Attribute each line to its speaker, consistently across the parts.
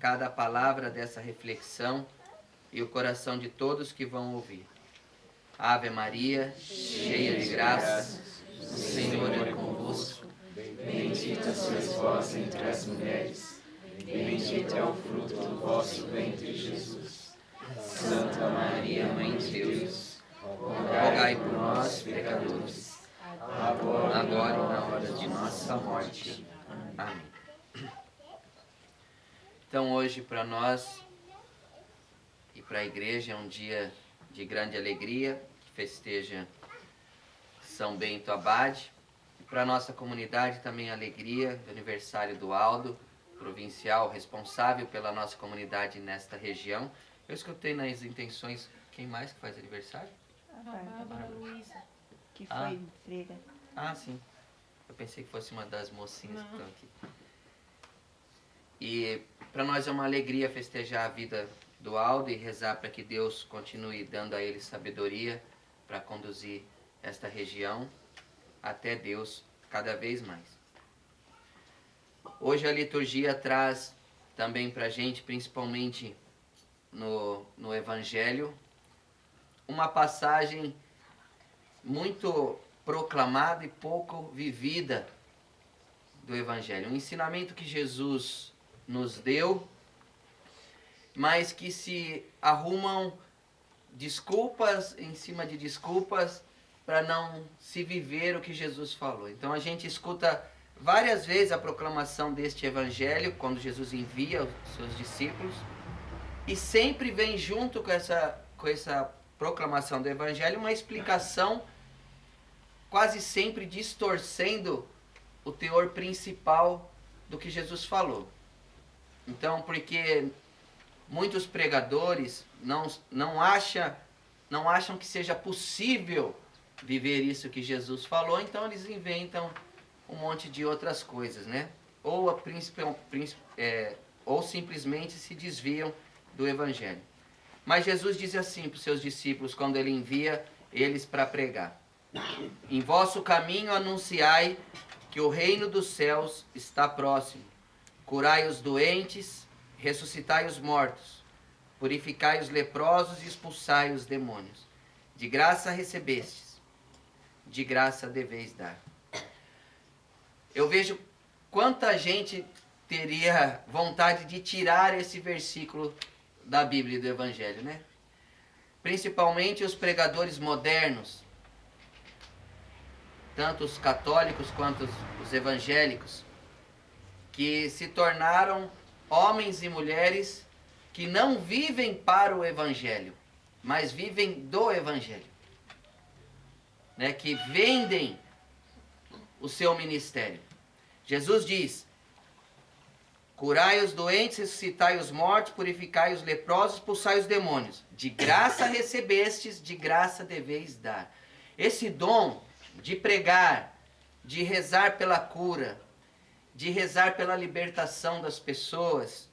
Speaker 1: cada palavra dessa reflexão e o coração de todos que vão ouvir. Ave Maria, cheia de graça, o Senhor é convosco.
Speaker 2: Bendita sois vós entre as mulheres, bendito é o fruto do vosso ventre, Jesus. Santa Maria, Mãe de Deus,
Speaker 1: Rogai por nós, pecadores, agora e na hora de nossa morte. Amém. Então hoje para nós e para a igreja é um dia de grande alegria, que festeja São Bento Abade. E para a nossa comunidade também a alegria do aniversário do Aldo, provincial responsável pela nossa comunidade nesta região. Eu escutei nas intenções, quem mais que faz aniversário?
Speaker 3: A Bárbara Luísa, que foi
Speaker 1: Ah.
Speaker 3: freira.
Speaker 1: Ah, sim. Eu pensei que fosse uma das mocinhas que estão aqui. E para nós é uma alegria festejar a vida do Aldo e rezar para que Deus continue dando a ele sabedoria para conduzir esta região até Deus cada vez mais. Hoje a liturgia traz também para a gente, principalmente no Evangelho, uma passagem muito proclamada e pouco vivida do Evangelho. Um ensinamento que Jesus nos deu, mas que se arrumam desculpas em cima de desculpas para não se viver o que Jesus falou. Então a gente escuta várias vezes a proclamação deste Evangelho, quando Jesus envia os seus discípulos, e sempre vem junto com essa proclamação do Evangelho uma explicação quase sempre distorcendo o teor principal do que Jesus falou. Então, porque muitos pregadores não acham que seja possível viver isso que Jesus falou, então eles inventam um monte de outras coisas, né? Ou simplesmente se desviam do Evangelho. Mas Jesus diz assim para os seus discípulos quando ele envia eles para pregar: em vosso caminho anunciai que o reino dos céus está próximo. Curai os doentes, ressuscitai os mortos, purificai os leprosos e expulsai os demônios. De graça recebestes, de graça deveis dar. Eu vejo quanta gente teria vontade de tirar esse versículo da Bíblia e do Evangelho, né? Principalmente os pregadores modernos, tanto os católicos quanto os evangélicos, que se tornaram homens e mulheres que não vivem para o Evangelho, mas vivem do Evangelho, né? Que vendem o seu ministério. Jesus diz: curai os doentes, ressuscitai os mortos, purificai os leprosos, expulsai os demônios. De graça recebestes, de graça deveis dar. Esse dom de pregar, de rezar pela cura, de rezar pela libertação das pessoas,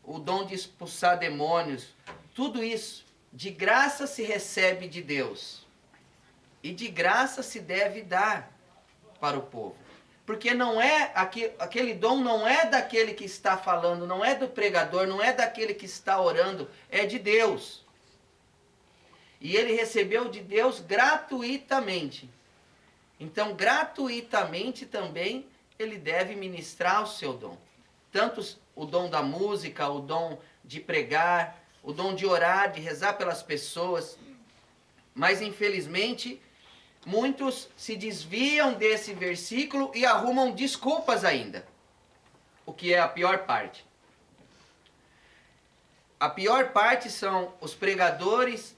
Speaker 1: o dom de expulsar demônios, tudo isso de graça se recebe de Deus e de graça se deve dar para o povo. Porque não é aquele dom não é daquele que está falando, não é do pregador, não é daquele que está orando, é de Deus. E ele recebeu de Deus gratuitamente. Então, gratuitamente também ele deve ministrar o seu dom. Tanto o dom da música, o dom de pregar, o dom de orar, de rezar pelas pessoas. Mas, infelizmente, muitos se desviam desse versículo e arrumam desculpas ainda. O que é a pior parte. A pior parte são os pregadores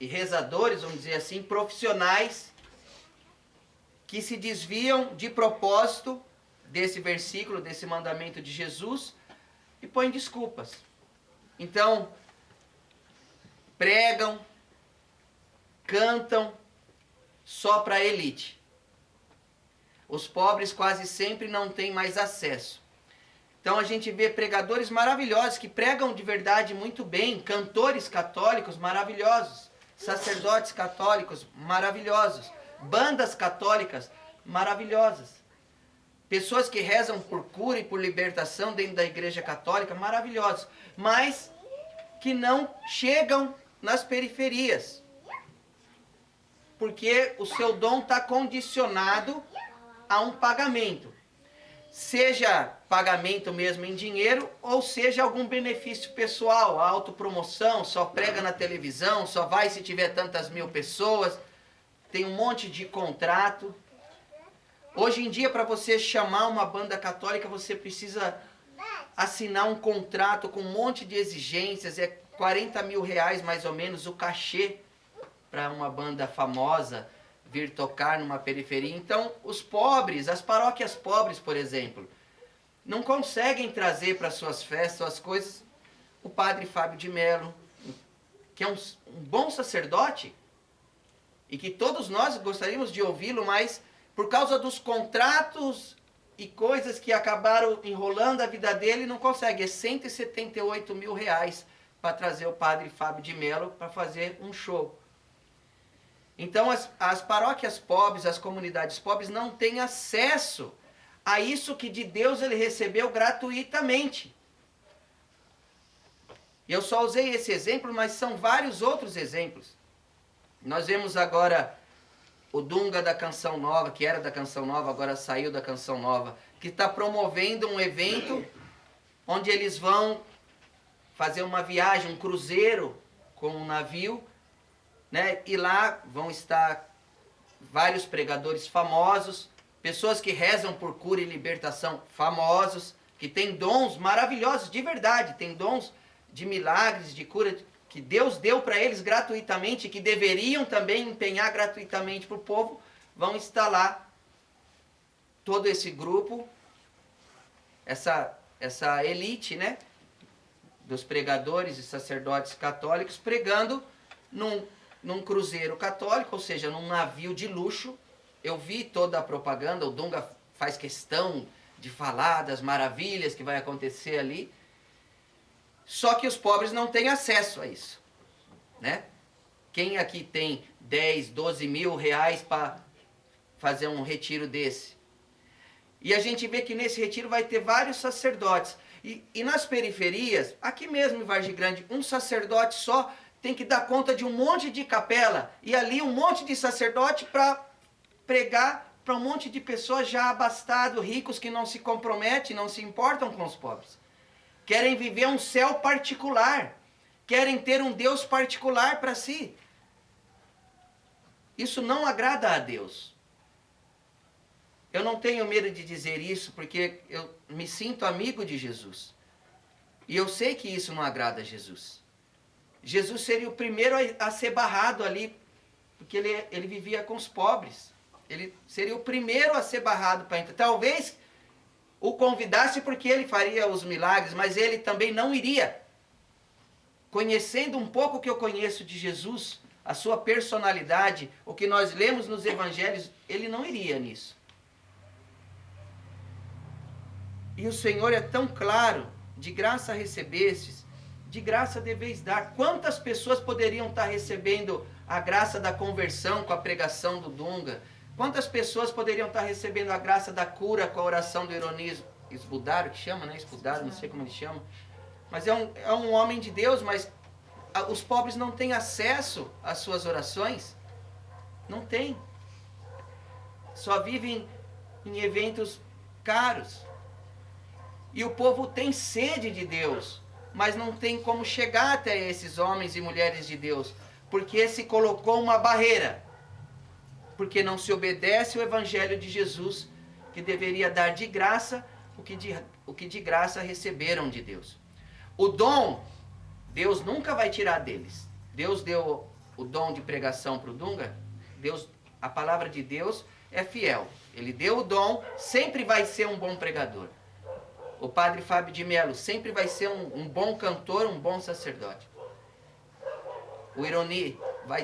Speaker 1: e rezadores, vamos dizer assim, profissionais, que se desviam de propósito desse versículo, desse mandamento de Jesus, e põem desculpas. Então, pregam, cantam só para a elite. Os pobres quase sempre não têm mais acesso. Então a gente vê pregadores maravilhosos que pregam de verdade muito bem, cantores católicos maravilhosos, sacerdotes católicos maravilhosos, bandas católicas maravilhosas. pessoas que rezam por cura e por libertação dentro da Igreja Católica, maravilhosos, mas que não chegam nas periferias, porque o seu dom está condicionado a um pagamento, seja pagamento mesmo em dinheiro, ou seja algum benefício pessoal, autopromoção, só prega na televisão, só vai se tiver tantas mil pessoas, tem um monte de contrato. Hoje em dia, para você chamar uma banda católica, você precisa assinar um contrato com um monte de exigências, é 40 mil reais mais ou menos o cachê para uma banda famosa vir tocar numa periferia. Então, os pobres, as paróquias pobres, por exemplo, não conseguem trazer para suas festas, suas coisas, o padre Fábio de Mello, que é um bom sacerdote, e que todos nós gostaríamos de ouvi-lo, mas por causa dos contratos e coisas que acabaram enrolando a vida dele, não consegue. É 178 mil reais para trazer o padre Fábio de Mello para fazer um show. Então as paróquias pobres, as comunidades pobres não têm acesso a isso que de Deus ele recebeu gratuitamente. Eu só usei esse exemplo, mas são vários outros exemplos. Nós vemos agora o Dunga da Canção Nova, que era da Canção Nova, agora saiu da Canção Nova, que está promovendo um evento onde eles vão fazer uma viagem, um cruzeiro com um navio, né? E lá vão estar vários pregadores famosos, pessoas que rezam por cura e libertação famosos, que têm dons maravilhosos, de verdade, têm dons de milagres, de cura, que Deus deu para eles gratuitamente, que deveriam também empenhar gratuitamente para o povo. Vão estar lá, todo esse grupo, essa elite, né, dos pregadores e sacerdotes católicos, pregando num cruzeiro católico, ou seja, num navio de luxo. Eu vi toda a propaganda, o Dunga faz questão de falar das maravilhas que vai acontecer ali. Só que os pobres não têm acesso a isso, né? Quem aqui tem 10, 12 mil reais para fazer um retiro desse? E a gente vê que nesse retiro vai ter vários sacerdotes. E nas periferias, aqui mesmo em Vargem Grande, um sacerdote só tem que dar conta de um monte de capela. E ali um monte de sacerdote para pregar para um monte de pessoas já abastados, ricos, que não se comprometem, não se importam com os pobres. Querem viver um céu particular. Querem ter um Deus particular para si. Isso não agrada a Deus. Eu não tenho medo de dizer isso, porque eu me sinto amigo de Jesus. E eu sei que isso não agrada a Jesus. Jesus seria o primeiro a ser barrado ali, porque ele vivia com os pobres. Ele seria o primeiro a ser barrado para entrar. Talvez o convidasse porque ele faria os milagres, mas ele também não iria. Conhecendo um pouco o que eu conheço de Jesus, a sua personalidade, o que nós lemos nos evangelhos, ele não iria nisso. E o Senhor é tão claro: de graça recebestes, de graça deveis dar. Quantas pessoas poderiam estar recebendo a graça da conversão com a pregação do Dunga? Quantas pessoas poderiam estar recebendo a graça da cura com a oração do Ironismo? Esbudaro, que chama, né? Esbudaro, não sei como ele chama. Mas é um homem de Deus, mas os pobres não têm acesso às suas orações. Não tem. Só vivem em eventos caros. E o povo tem sede de Deus, mas não tem como chegar até esses homens e mulheres de Deus, porque se colocou uma barreira. Porque não se obedece o Evangelho de Jesus, que deveria dar de graça o que de graça receberam de Deus. O dom, Deus nunca vai tirar deles. Deus deu o dom de pregação para o Dunga. A palavra de Deus é fiel. Ele deu o dom, sempre vai ser um bom pregador. O padre Fábio de Mello sempre vai ser um bom cantor, um bom sacerdote. O Ironi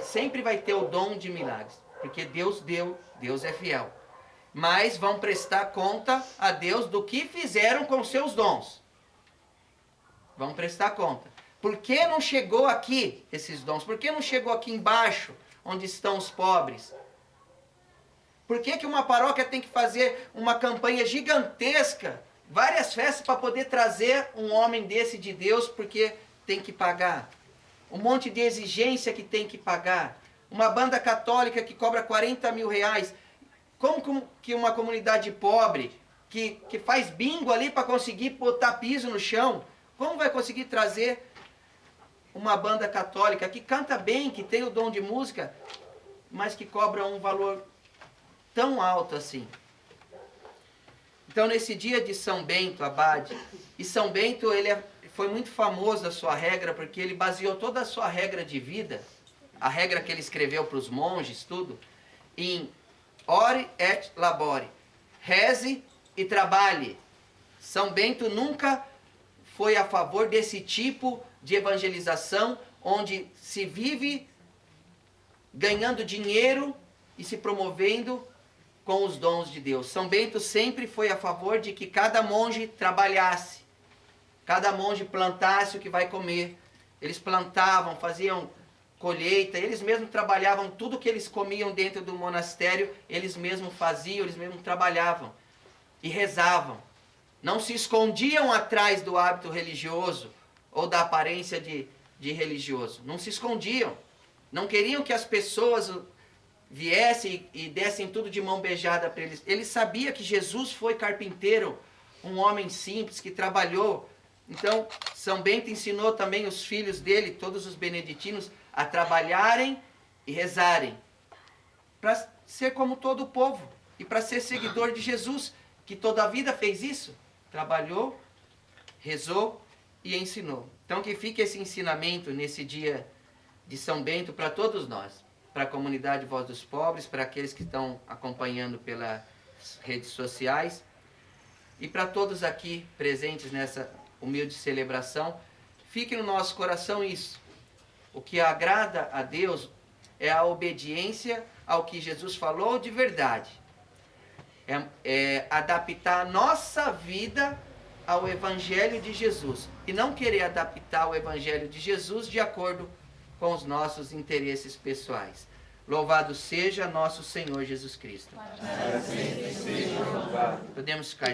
Speaker 1: sempre vai ter o dom de milagres. Porque Deus deu, Deus é fiel. Mas vão prestar conta a Deus do que fizeram com seus dons. Vão prestar conta. Por que não chegou aqui esses dons? Por que não chegou aqui embaixo, onde estão os pobres? Por que que uma paróquia tem que fazer uma campanha gigantesca, várias festas para poder trazer um homem desse de Deus, porque tem que pagar? Um monte de exigência que tem que pagar. Uma banda católica que cobra 40 mil reais. Como que uma comunidade pobre, que faz bingo ali para conseguir botar piso no chão, como vai conseguir trazer uma banda católica que canta bem, que tem o dom de música, mas que cobra um valor tão alto assim? Então, nesse dia de São Bento Abade, e São Bento foi muito famoso a sua regra, porque ele baseou toda a sua regra de vida, a regra que ele escreveu para os monges, tudo, em ore et labore, reze e trabalhe. São Bento nunca foi a favor desse tipo de evangelização, onde se vive ganhando dinheiro e se promovendo com os dons de Deus. São Bento sempre foi a favor de que cada monge trabalhasse, cada monge plantasse o que vai comer. Eles plantavam, faziam colheita, eles mesmos trabalhavam, tudo que eles comiam dentro do monastério, eles mesmos faziam, eles mesmos trabalhavam e rezavam. Não se escondiam atrás do hábito religioso ou da aparência de religioso. Não se escondiam. Não queriam que as pessoas viessem e dessem tudo de mão beijada para eles. Eles sabiam que Jesus foi carpinteiro, um homem simples que trabalhou. Então, São Bento ensinou também os filhos dele, todos os beneditinos, a trabalharem e rezarem, para ser como todo o povo e para ser seguidor de Jesus, que toda a vida fez isso, trabalhou, rezou e ensinou. Então, que fique esse ensinamento nesse dia de São Bento para todos nós, para a comunidade Voz dos Pobres, para aqueles que estão acompanhando pelas redes sociais e para todos aqui presentes nessa humilde celebração. Fique no nosso coração isso. O que agrada a Deus é a obediência ao que Jesus falou de verdade. É adaptar a nossa vida ao Evangelho de Jesus. E não querer adaptar o Evangelho de Jesus de acordo com os nossos interesses pessoais. Louvado seja nosso Senhor Jesus Cristo.
Speaker 2: Para sempre seja louvado.
Speaker 1: Podemos ficar